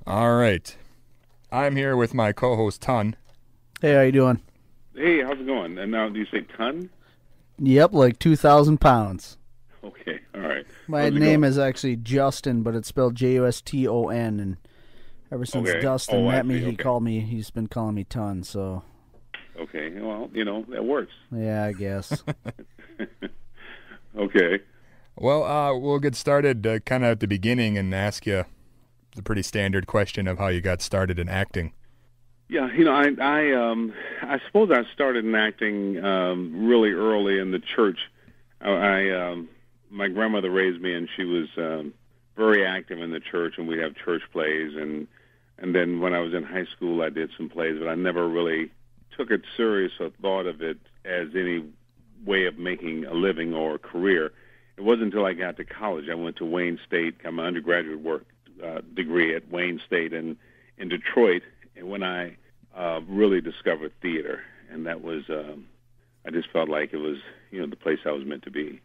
All right. I'm here with my co-host, Ton. Hey, how you doing? Hey, how's it going? And now, do you say ton? Yep, like 2,000 pounds. Okay, all right. My How's it name going? is actually Justin, but it's spelled Juston, and ever since Okay. Dustin Oh, I met me, see. he Okay. called me. He's been calling me Ton, so Okay, well, that works. yeah, I guess. Okay. Well, we'll get started kind of at the beginning and ask you the pretty standard question of how you got started in acting. Yeah, I suppose I started in acting really early in the church. My grandmother raised me, and she was very active in the church, and we'd have church plays, and then when I was in high school, I did some plays, but I never really took it serious or thought of it as any way of making a living or a career. It wasn't until I got to college. I went to Wayne State, got my undergraduate work degree at Wayne State in Detroit, and when I really discovered theater, and that was I just felt like it was the place I was meant to be.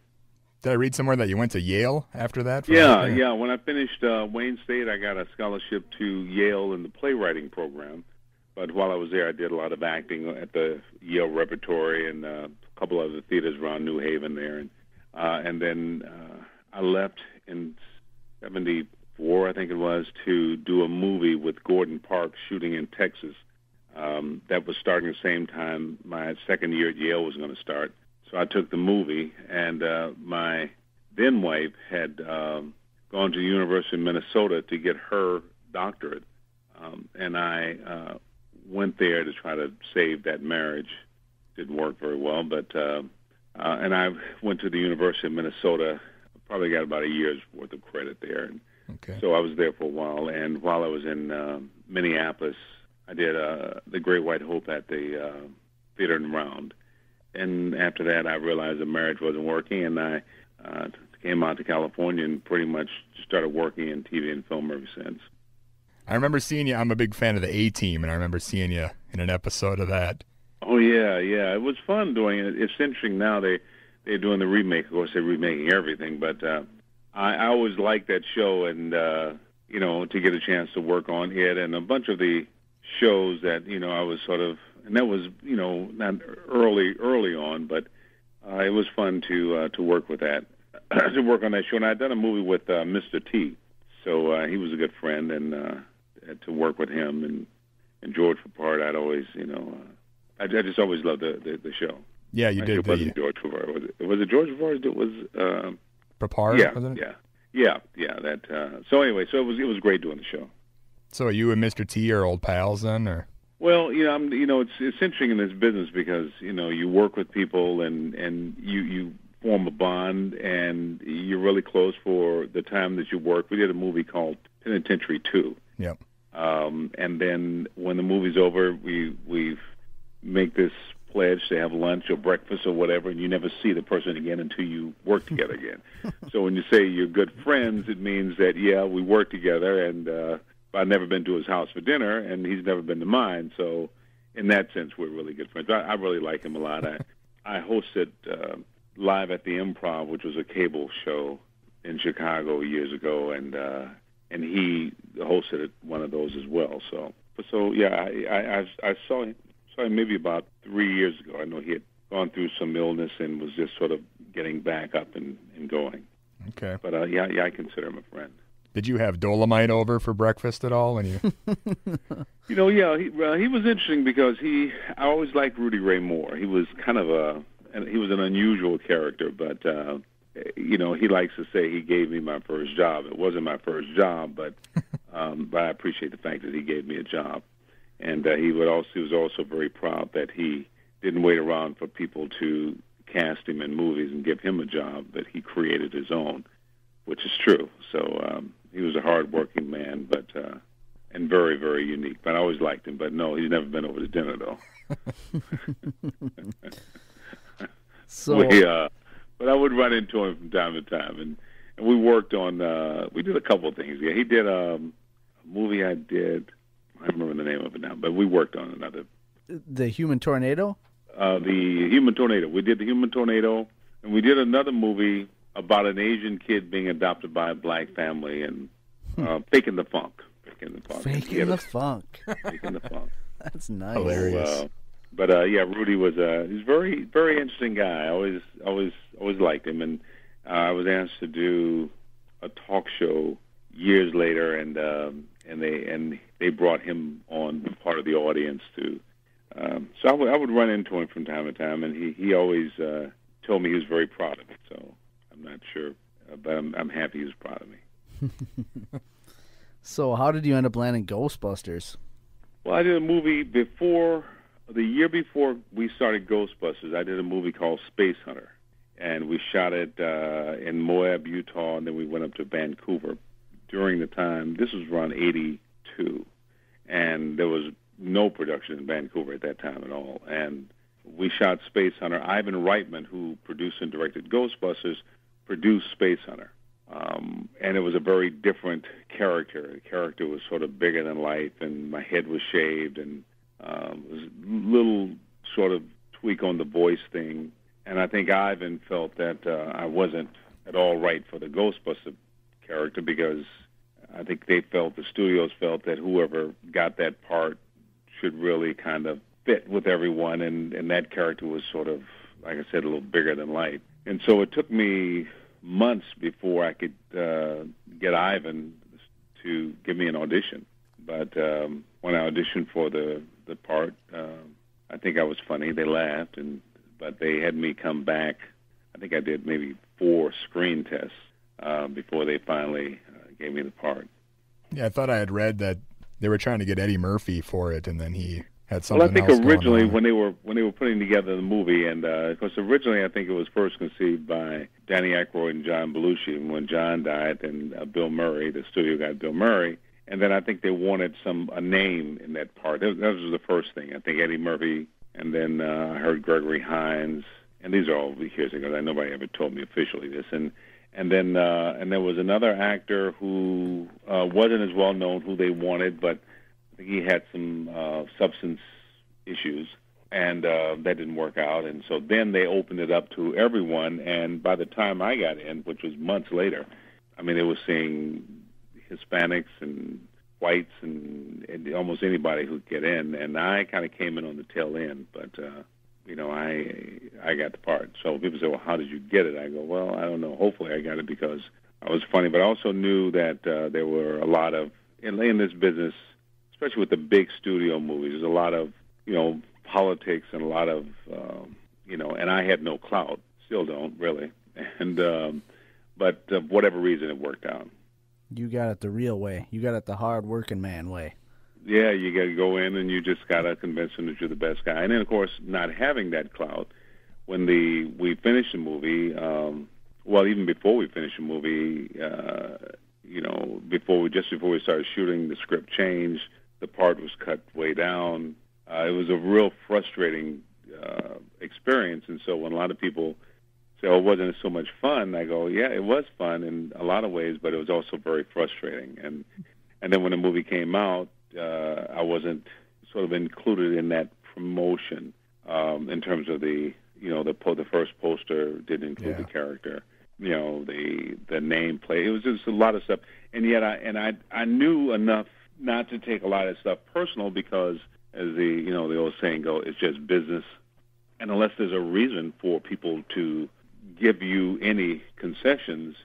Did I read somewhere that you went to Yale after that? Yeah. When I finished Wayne State, I got a scholarship to Yale in the playwriting program. But while I was there, I did a lot of acting at the Yale Repertory and a couple other theaters around New Haven there. And then I left in '74, I think it was, to do a movie with Gordon Parks shooting in Texas. That was starting the same time my second year at Yale was going to start. So I took the movie, and my then wife had gone to the University of Minnesota to get her doctorate. And I went there to try to save that marriage. Didn't work very well, but and I went to the University of Minnesota. Probably got about a year's worth of credit there. Okay. So I was there for a while, and while I was in Minneapolis, I did The Great White Hope at the Theater and Round. And after that, I realized the marriage wasn't working, and I came out to California and pretty much started working in TV and film ever since. I remember seeing you. I'm a big fan of the A-Team, and I remember seeing you in an episode of that. Oh, yeah. It was fun doing it. It's interesting now they're doing the remake. Of course, they're remaking everything, but I always liked that show, and, to get a chance to work on it and a bunch of the shows that, I was sort of, and that was, not early on, but it was fun to work with that, to work on that show. And I'd done a movie with Mr. T, so he was a good friend, and to work with him and George Papard, I'd always, I just always loved the show. Yeah, you did. It wasn't George Papard. Was it George Papard? It was Papard, yeah, wasn't it? Yeah. That. So anyway, so it was great doing the show. So you and Mr. T are old pals then, or? Well, it's interesting in this business because you work with people and you form a bond and you're really close for the time that you work. We did a movie called Penitentiary 2. Yep. And then when the movie's over, we make this pledge to have lunch or breakfast or whatever, and you never see the person again until you work together again. So when you say you're good friends, it means that, yeah, we work together, and I've never been to his house for dinner, and he's never been to mine. So in that sense, we're really good friends. I really like him a lot. I hosted Live at the Improv, which was a cable show in Chicago years ago, and he hosted one of those as well. So yeah, I saw him maybe about 3 years ago. I know he had gone through some illness and was just sort of getting back up and going. Okay. But yeah, I consider him a friend. Did you have Dolomite over for breakfast at all? When you? Yeah, he was interesting because I always liked Rudy Ray Moore. He was kind of he was an unusual character, but he likes to say he gave me my first job. It wasn't my first job, but I appreciate the fact that he gave me a job. And he was also very proud that he didn't wait around for people to cast him in movies and give him a job, that he created his own, which is true. So he was a hard-working man, but and very, very unique. But I always liked him. But no, he's never been over to dinner, though. But I would run into him from time to time, and we worked on. We did a couple of things. Yeah, he did a movie I did. I don't remember the name of it now, but we worked on another. The Human Tornado? The Human Tornado. We did the Human Tornado, and we did another movie about an Asian kid being adopted by a black family, and Faking the Funk. Faking the funk. Faking the funk. That's nice. Hilarious. But Rudy was he's a very, very interesting guy. I always liked him, and I was asked to do a talk show years later, and they brought him on part of the audience too. So I would run into him from time to time, and he always told me he was very proud of me. So I'm not sure, but I'm happy he was proud of me. So how did you end up landing Ghostbusters? Well, I did a movie the year before we started Ghostbusters. I did a movie called Space Hunter, and we shot it in Moab, Utah, and then we went up to Vancouver. During the time, this was around '82, and there was no production in Vancouver at that time at all. And we shot Space Hunter. Ivan Reitman, who produced and directed Ghostbusters, produced Space Hunter. And it was a very different character. The character was sort of bigger than life, and my head was shaved, and it was a little sort of tweak on the voice thing. And I think Ivan felt that I wasn't at all right for the Ghostbuster character, because I think the studios felt that whoever got that part should really kind of fit with everyone, and that character was sort of, like I said, a little bigger than life. And so it took me months before I could get Ivan to give me an audition. But when I auditioned for the part, I think I was funny. They laughed, but they had me come back. I think I did maybe 4 screen tests before they finally gave me the part. Yeah, I thought I had read that they were trying to get Eddie Murphy for it, and then he had something else. Well, I think originally going on. when they were putting together the movie, and of course originally I think it was first conceived by Danny Aykroyd and John Belushi. And when John died, then Bill Murray, the studio got Bill Murray, and then I think they wanted a name in that part. That was the first thing. I think Eddie Murphy, and then I heard Gregory Hines, and these are all years ago. Nobody ever told me officially this, and then there was another actor who wasn't as well known who they wanted, but I think he had some substance issues, and that didn't work out. And so then they opened it up to everyone, and by the time I got in, which was months later, I mean, they were seeing Hispanics and whites and almost anybody who'd get in, and I kind of came in on the tail end, but I got the part. So people say, well, how did you get it? I go, well, I don't know. Hopefully I got it because I was funny, but I also knew that there were a lot of, in this business, especially with the big studio movies, there's a lot of, politics and a lot of, and I had no clout, still don't really. And, but for whatever reason, it worked out. You got it the real way. You got it the hard working man way. Yeah, you got to go in and you just got to convince them that you're the best guy. And then, of course, not having that clout, when we finished the movie, even before we finished the movie, before we started shooting, the script changed, the part was cut way down. It was a real frustrating experience. And so when a lot of people say, oh, wasn't it so much fun? I go, yeah, it was fun in a lot of ways, but it was also very frustrating. And then when the movie came out, I wasn't sort of included in that promotion in terms of the first poster didn't include the character, the nameplate. It was just a lot of stuff, and yet I knew enough not to take a lot of stuff personal because, as the old saying goes, it's just business, and unless there's a reason for people to give you any concessions,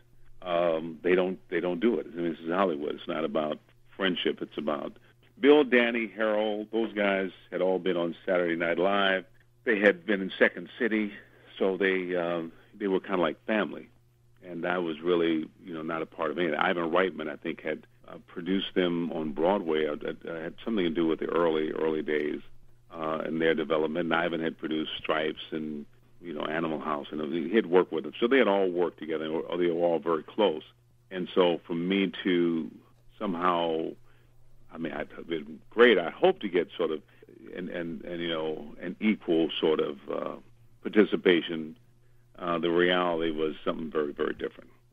they don't do it. I mean, this is Hollywood. It's not about friendship. It's about Bill, Danny, Harold, those guys had all been on Saturday Night Live. They had been in Second City, so they were kind of like family. And I was really, not a part of anything. Ivan Reitman, I think, had produced them on Broadway. Had something to do with the early days in their development. And Ivan had produced Stripes and, Animal House, and he had worked with them. So they had all worked together. They were all very close. And so for me to somehow, it's been great. I hope to get sort of an equal sort of participation. The reality was something very, very different.